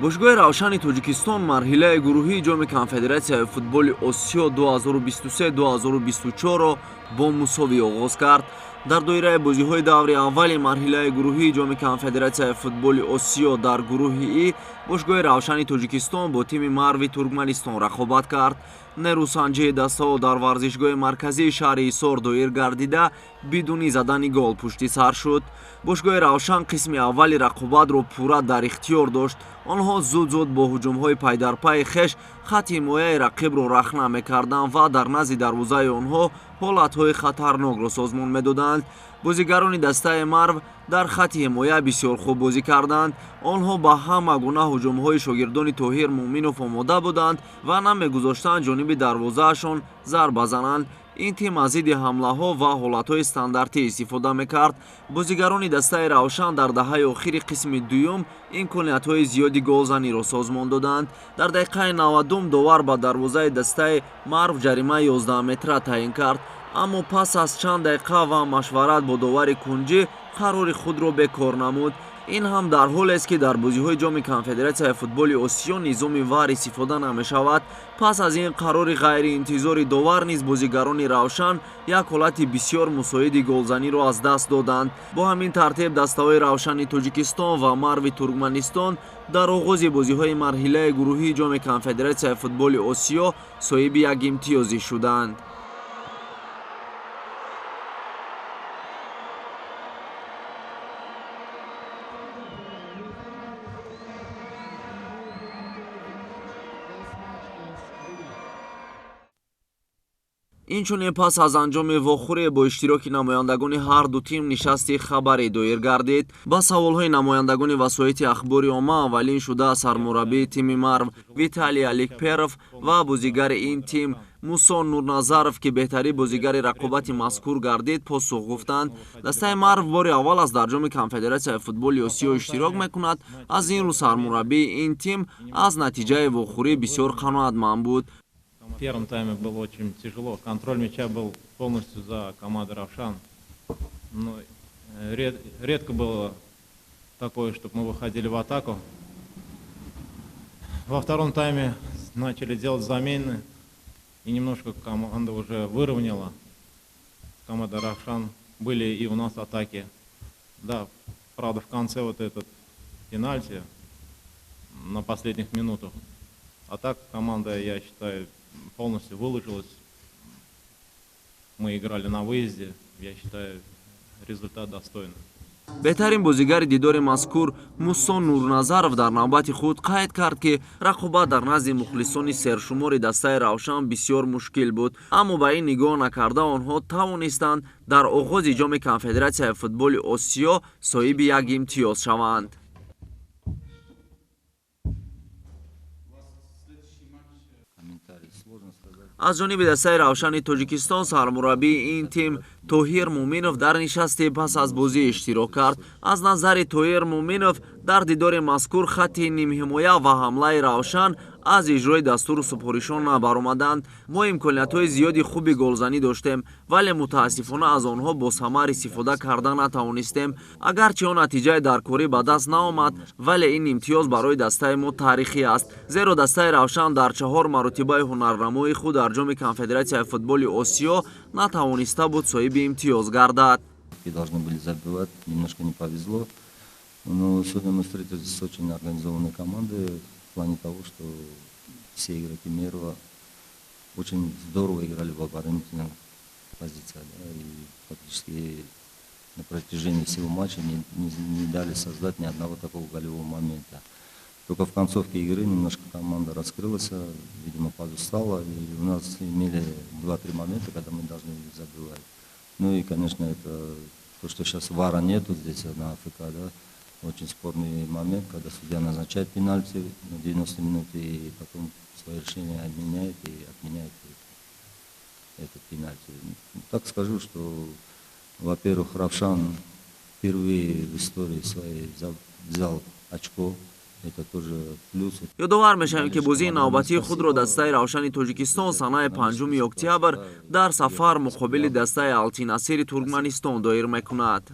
бошгоҳи равшани Тоҷикистон марҳилаи гурӯҳии ҷоми Конфедератсияи футболи Осиё 2023-2024-ро бо мусовӣ оғоз кард. Дар доираи бозиҳои даври аввали марҳилаи гурӯҳии ҷоми Конфедератсияи футболи Осиё дар гурӯҳи И бошгоҳи равшани Тоҷикистон бо тими Марви Туркманистон рақобат кард. нерӯсанҷии дастаҳо дар варзишгоҳи марказии шаҳри Ҳисор доир гардида бидуни задани гол пушти сар шуд. бошгоҳи равшан қисми аввали рақобатро пурра дар ихтиёр дошт. онҳо зуд бо ҳуҷумҳои пайдарпайи хеш хатти ҳимояи рақибро рахна мекарданд ва дар назди дарвозаи онҳо ҳолатҳои хатарнокро созмон медоданд. бозигарони дастаи Марв дар хатти ҳимоя бисёр хуб бозӣ карданд. онҳо ба ҳама гуна ҳуҷумҳои шогирдони Тоҳир Муъминов омода буданд ва намегузоштанд ҷониби дарвозаашон зарба зананд. ин тим аз зидди ҳамлаҳо ва ҳолатҳои стандартӣ истифода мекард. бозигарони дастаи равшан дар даҳаи охири қисми дуюм имкониятҳои зиёди голзаниро созмон доданд. дар дақиқаи 90 довар ба дарвозаи дастаи Марв ҷаримаи 11 метра таъин кард, аммо пас аз чанд дақиқа ва машварат бо довари кунҷӣ қарори худро бекор намуд. ин ҳам дар ҳолест ки дар бозиҳои ҷоми Конфедератсияи футболи Осиё низоми вар истифода намешавад. пас аз ин қарори ғайриинтизори довар низ бозигарони равшан як ҳолати бисёр мусоиди голзаниро аз даст доданд. бо ҳамин тартиб дастаҳои равшани Тоҷикистон ва Марви Туркманистон дар оғози бозиҳои марҳилаи гурӯҳии ҷоми Конфедератсияи футболи Осиё соҳиби як имтиёзӣ шуданд. инчунин пас аз анҷоми вохӯрӣ бо иштироки намояндагони ҳарду тим нишасти хабарӣ доир гардид. ба саволҳои намояндагони васоити ахбори омма аввалин шуда сармураббии тими Марв Виталий Аликперов ва бозигари ин тим Мусо Нурназаров ки беҳтарин бозигари рақобати мазкур гардид посух гуфтанд. дастаи Марв бори аввал аст дар ҷоми Конфедератсияи футболи Осиё иштирок мекунад. аз ин рӯ сармураббии ин тим аз натиҷаи вохӯрӣ бисёр қаноатманд буд. В первом тайме было очень тяжело. Контроль мяча был полностью за командой Равшан. Но редко было такое, чтобы мы выходили в атаку. Во втором тайме начали делать замены. И немножко команда уже выровняла. Команда Равшан. Были и у нас атаки. Да, правда, в конце вот этот пенальти на последних минутах. А так команда, я считаю, полностью выложилась. Мы играли на выезде. Я считаю, результат достойный. беҳтарин бозигари дидори мазкур Мусо Нурназаров дар навбати худ қайд кард ки рақобат дар назди мухлисони сершумори дастаи равшан бисёр мушкил буд, аммо ба ин нигоҳ накарда онҳо тавонистанд дар оғози ҷоми Конфедератсияи футболи Осиё соҳиби як имтиёз шаванд. аз ҷониби дастаи равшани Тоҷикистон сармураббии ин тим Тоҳир Муъминов дар нишасти пас аз бозӣ иштирок кард. аз назари Тоҳир Муъминов дар дидори мазкур хатти нимҳимоя ва ҳамлаи равшан аз иҷрои дастуру супоришон набаромаданд. мо имкониятҳои зиёди хуби голзанӣ доштем, вале мутаассифона аз онҳо бо самар истифода карда натавонистем. агарчи он натиҷаи даркорӣ ба даст наомад, вале ин имтиёз барои дастаи мо таърихӣ аст, зеро дастаи равшан дар 4 маротибаи ҳунарнамои худ дар ҷоми Конфедератсияи футболи Осиё натавониста буд соҳиби имтиёз гардад. Должны были забивать, немножко не повезло. Но сегодня мы встретились с очень организованной командой в плане того, что все игроки Мерва очень здорово играли в оборонительных позициях. Да, и фактически на протяжении всего матча не дали создать ни одного такого голевого момента. Только в концовке игры немножко команда раскрылась, видимо, подустала, и у нас имели 2-3 момента, когда мы должны забивать. Ну и, конечно, это то, что сейчас вара нету здесь на АФК, да, очень спорный момент, когда судья назначает пенальти на 90 минут и потом свое решение отменяет и отменяет этот пенальти. Так скажу, что, во-первых, Равшан впервые в истории своей взял очко. ёдовар мешавем ки бозии навбатии худро дастаи равшани Тоҷикистон санаи 5 октябр дар сафар муқобили дастаи Алтинасири Туркманистон доир мекунад.